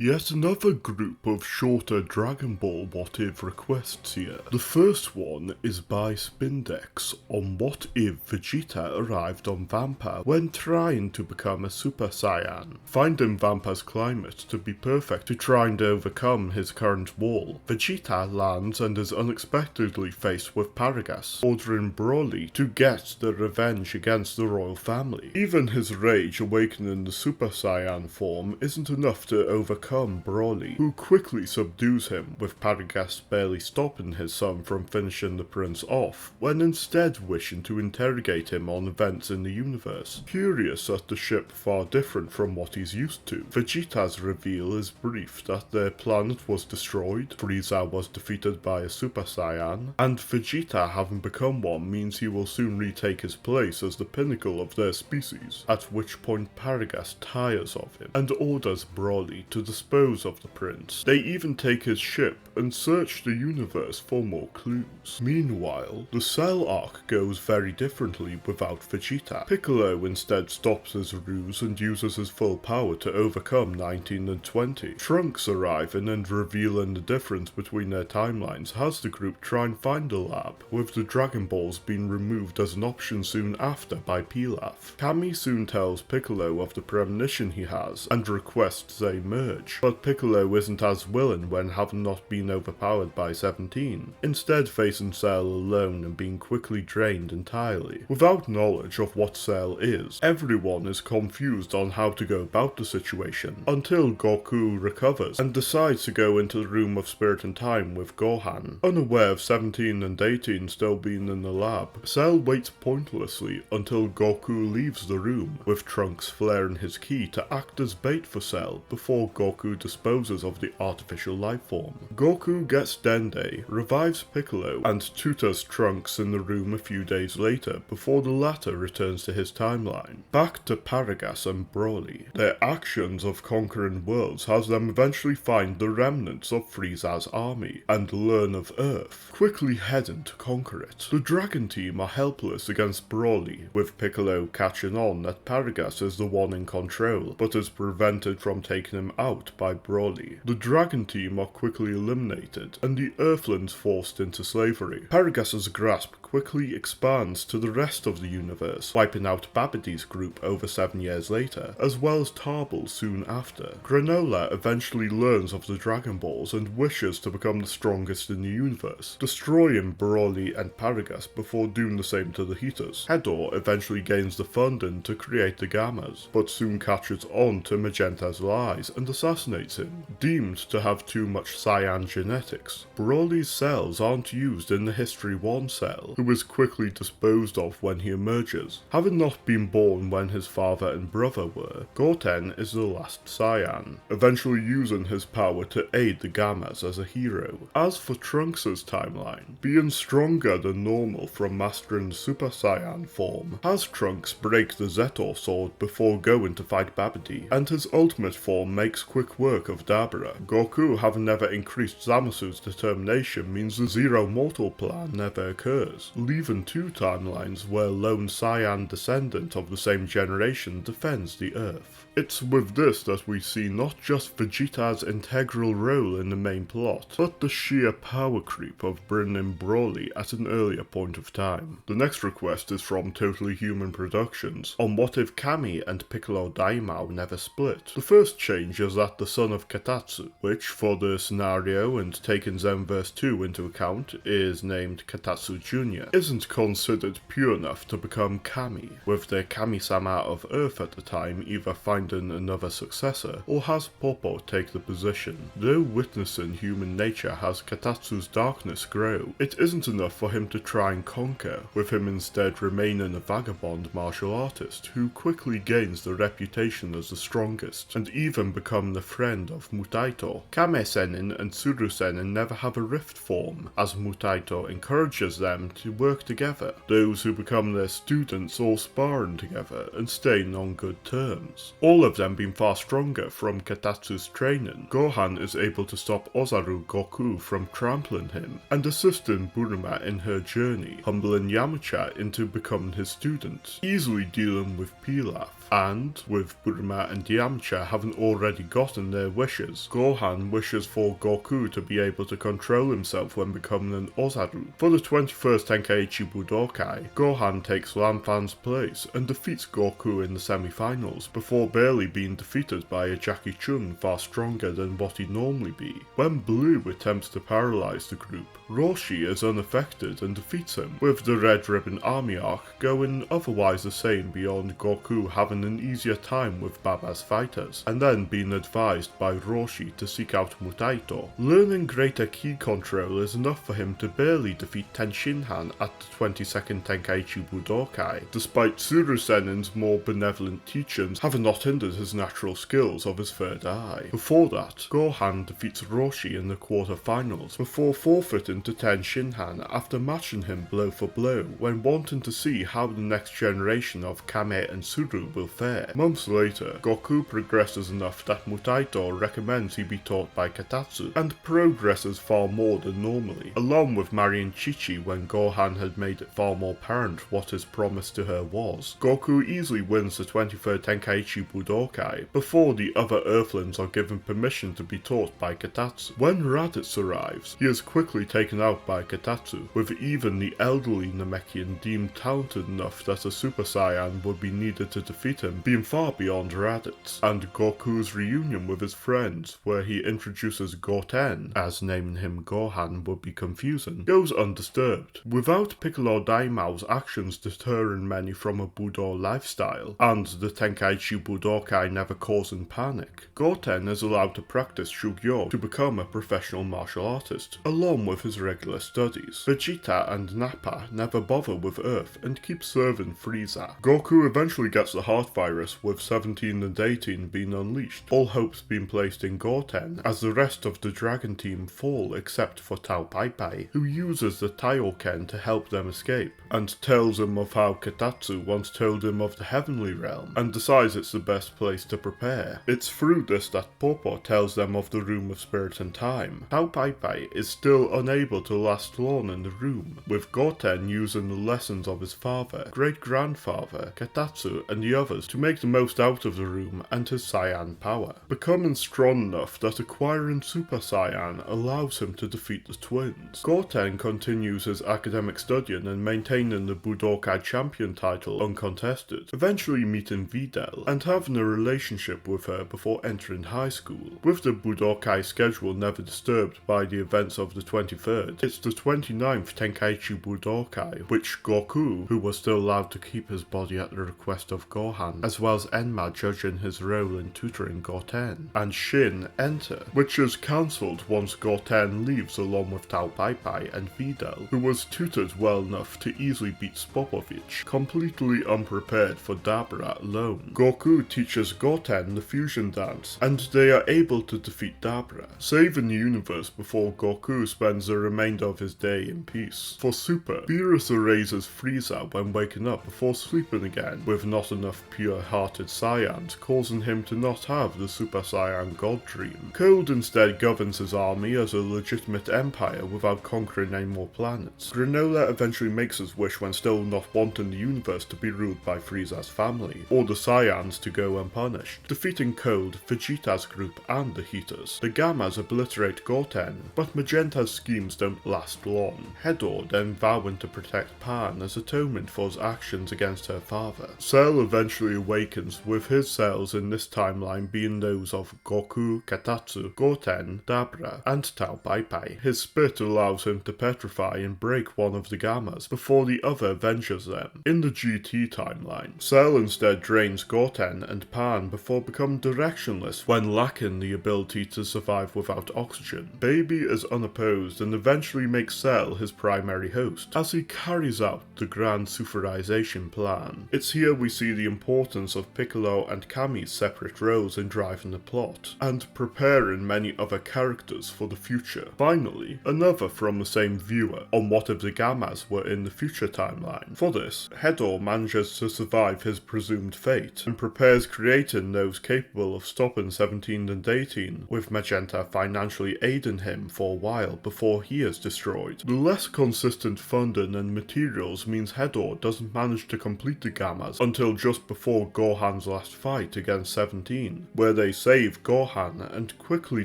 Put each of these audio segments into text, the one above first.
Yet another group of shorter Dragon Ball What If requests here. The first one is by Spindex on what if Vegeta arrived on Vampa when trying to become a Super Saiyan. Finding Vampa's climate to be perfect to try and overcome his current wall, Vegeta lands and is unexpectedly faced with Paragas, ordering Broly to get the revenge against the royal family. Even his rage awakening the Super Saiyan form isn't enough to overcome Broly, who quickly subdues him, with Paragas barely stopping his son from finishing the prince off, when instead wishing to interrogate him on events in the universe. Curious at the ship far different from what he's used to, Vegeta's reveal is brief that their planet was destroyed, Frieza was defeated by a Super Saiyan, and Vegeta having become one means he will soon retake his place as the pinnacle of their species, at which point Paragas tires of him and orders Broly to dispose of the prince. They even take his ship and search the universe for more clues. Meanwhile, the Cell arc goes very differently without Vegeta. Piccolo instead stops his ruse and uses his full power to overcome 19 and 20. Trunks arriving and revealing the difference between their timelines has the group try and find a lab, with the Dragon Balls being removed as an option soon after by Pilaf. Kami soon tells Piccolo of the premonition he has and requests they merge, but Piccolo isn't as willing when having not been overpowered by 17, instead facing Cell alone and being quickly drained entirely. Without knowledge of what Cell is, everyone is confused on how to go about the situation, until Goku recovers and decides to go into the Room of Spirit and Time with Gohan. Unaware of 17 and 18 still being in the lab, Cell waits pointlessly until Goku leaves the room, with Trunks flaring his ki to act as bait for Cell before Goku disposes of the artificial life form. Goku gets Dende, revives Piccolo, and tutors Trunks in the room a few days later before the latter returns to his timeline. Back to Paragas and Broly. Their actions of conquering worlds has them eventually find the remnants of Frieza's army and learn of Earth, quickly heading to conquer it. The Dragon Team are helpless against Broly, with Piccolo catching on that Paragas is the one in control, but is prevented from taking him out by Broly. The Dragon Team are quickly eliminated, and the Earthlings forced into slavery. Paragas's grasp quickly expands to the rest of the universe, wiping out Babidi's group over 7 years later, as well as Tarbell soon after. Granola eventually learns of the Dragon Balls and wishes to become the strongest in the universe, destroying Broly and Paragas before doing the same to the Heaters. Hedor eventually gains the funding to create the Gammas, but soon catches on to Magenta's lies and assassinates him, deemed to have too much Saiyan genetics. Broly's cells aren't used in the History 1 cell, who is quickly disposed of when he emerges. Having not been born when his father and brother were, Goten is the last Saiyan, eventually using his power to aid the Gammas as a hero. As for Trunks' timeline, being stronger than normal from mastering the Super Saiyan form, has Trunks break the Zetor sword before going to fight Babidi, and his ultimate form makes quick work of Dabura. Goku having never increased Zamasu's determination means the Zero Mortal plan never occurs, leaving two timelines where lone Saiyan descendant of the same generation defends the Earth. It's with this that we see not just Vegeta's integral role in the main plot, but the sheer power creep of bringing Broly at an earlier point of time. The next request is from Totally Human Productions on what if Kami and Piccolo Daimao never split. The first change is that the son of Katatsu, which for the scenario and taking Zenverse 2 into account is named Katatsu Jr., isn't considered pure enough to become Kami, with the Kami-sama of Earth at the time either finding another successor or has Popo take the position. Though witnessing human nature has Katatsu's darkness grow, it isn't enough for him to try and conquer, with him instead remaining a vagabond martial artist who quickly gains the reputation as the strongest, and even become the friend of Mutaito. Kame Sennin and Tsuru Sennin never have a rift form, as Mutaito encourages them to work together. Those who become their students all sparring together and staying on good terms. all of them being far stronger from Katatsu's training, Gohan is able to stop Ozaru Goku from trampling him, and assisting Bulma in her journey, humbling Yamcha into becoming his student, easily dealing with Pilaf. And, with Bulma and Yamcha having already gotten their wishes, Gohan wishes for Goku to be able to control himself when becoming an Ozaru. For the 21st Tenkaichi Budokai, Gohan takes Lanfan's place and defeats Goku in the semi-finals, before barely being defeated by a Jackie Chun far stronger than what he'd normally be. When Blue attempts to paralyze the group, Roshi is unaffected and defeats him, with the Red Ribbon Army arc going otherwise the same beyond Goku having an easier time with Baba's fighters, and then being advised by Roshi to seek out Mutaito. Learning greater ki control is enough for him to barely defeat Tenshinhan at the 22nd Tenkaichi Budokai, despite Tsuru Senin's more benevolent teachings having not hindered his natural skills of his third eye. Before that, Gohan defeats Roshi in the quarter-finals, before forfeiting to Tenshinhan after matching him blow for blow when wanting to see how the next generation of Kame and Tsuru will fare. Months later, Goku progresses enough that Mutaito recommends he be taught by Katatsu, and progresses far more than normally, along with marrying Chi-Chi when Gohan had made it far more apparent what his promise to her was. Goku easily wins the 23rd Tenkaichi Budokai, before the other Earthlings are given permission to be taught by Katatsu. When Raditz arrives, he is quickly taken out by Katatsu, with even the elderly Namekian deemed talented enough that a Super Saiyan would be needed to defeat him, being far beyond Raditz. And Goku's reunion with his friends, where he introduces Goten, as naming him Gohan would be confusing, goes undisturbed, without Piccolo Daimao's actions deterring many from a Budo lifestyle, and the Tenkaichi Budokai never causing panic. Goten is allowed to practice Shugyo to become a professional martial artist, along with his regular studies. Vegeta and Nappa never bother with Earth and keep serving Frieza. Goku eventually gets the heart virus, with 17 and 18 being unleashed, all hopes being placed in Goten, as the rest of the Dragon Team fall except for Tao Pai Pai, who uses the Taioken to help them escape, and tells him of how Katatsu once told him of the Heavenly Realm, and decides it's the best place to prepare. It's through this that Popo tells them of the Room of Spirit and Time. Tao Pai Pai is still unable to last long in the room, with Goten using the lessons of his father, great-grandfather, Katatsu, and the others to make the most out of the room and his Saiyan power, becoming strong enough that acquiring Super Saiyan allows him to defeat the twins. Goten continues his academic studying and maintaining the Budokai champion title uncontested, eventually meeting Videl and having a relationship with her before entering high school. With the Budokai schedule never disturbed by the events of the 23rd, it's the 29th Tenkaichi Budokai, which Goku, who was still allowed to keep his body at the request of Gohan, as well as Enma judging his role in tutoring Goten, and Shin enter, which is cancelled once Goten leaves along with Tao Pai Pai and Videl, who was tutored well enough to easily beat Spopovich, completely unprepared for Dabra alone. Goku teaches Goten the fusion dance, and they are able to defeat Dabra, saving the universe before Goku spends the remainder of his day in peace. For Super, Beerus erases Frieza when waking up before sleeping again, with not enough pure-hearted Saiyans, causing him to not have the Super Saiyan God Dream. Cold instead governs his army as a legitimate empire without conquering any more planets. Granola eventually makes his wish when still not wanting the universe to be ruled by Frieza's family, or the Saiyans to go unpunished, defeating Cold, Vegeta's group, and the Heaters. The Gammas obliterate Goten, but Magenta's schemes don't last long, Hedor then vowing to protect Pan as atonement for his actions against her father. Cell eventually awakens, with his cells in this timeline being those of Goku, Katatsu, Goten, Dabra, and Tao Pai Pai. His spit allows him to petrify and break one of the Gammas before the other ventures them. In the GT timeline, Cell instead drains Goten and Pan before becoming directionless when lacking the ability to survive without oxygen. Baby is unopposed and eventually make Cell his primary host, as he carries out the grand Superization plan. It's here we see the importance of Piccolo and Kami's separate roles in driving the plot, and preparing many other characters for the future. Finally, another from the same viewer on what if the Gammas were in the future timeline. For this, Hedor manages to survive his presumed fate, and prepares creating those capable of stopping 17 and 18, with Magenta financially aiding him for a while before he is destroyed. The less consistent funding and materials means Hedor doesn't manage to complete the Gammas until just before Gohan's last fight against 17, where they save Gohan and quickly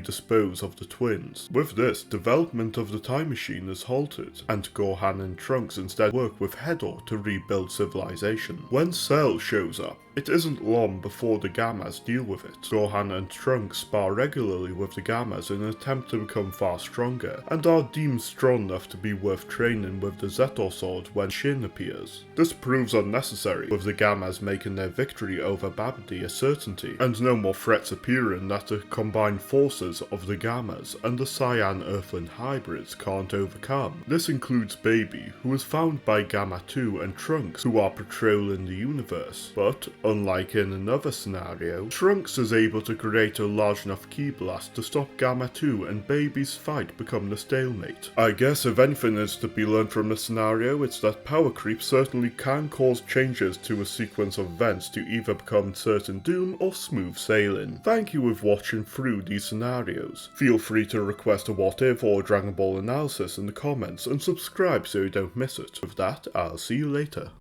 dispose of the twins. With this, development of the time machine is halted, and Gohan and Trunks instead work with Hedor to rebuild civilization. When Cell shows up, it isn't long before the Gammas deal with it. Gohan and Trunks spar regularly with the Gammas in an attempt to become far stronger, and are deemed strong enough to be worth training with the Zetor sword when Shin appears. This proves unnecessary, with the Gammas making their victory over Babidi a certainty, and no more threats appearing that the combined forces of the Gammas and the Cyan Earthling hybrids can't overcome. This includes Baby, who is found by Gamma 2 and Trunks, who are patrolling the universe, but unlike in another scenario, Trunks is able to create a large enough ki blast to stop Gamma 2 and Baby's fight become the stalemate. I guess if anything is to be learned from this scenario, it's that power creep certainly can cause changes to a sequence of events to either become certain doom or smooth sailing. Thank you for watching through these scenarios. Feel free to request a what if or Dragon Ball analysis in the comments and subscribe so you don't miss it. With that, I'll see you later.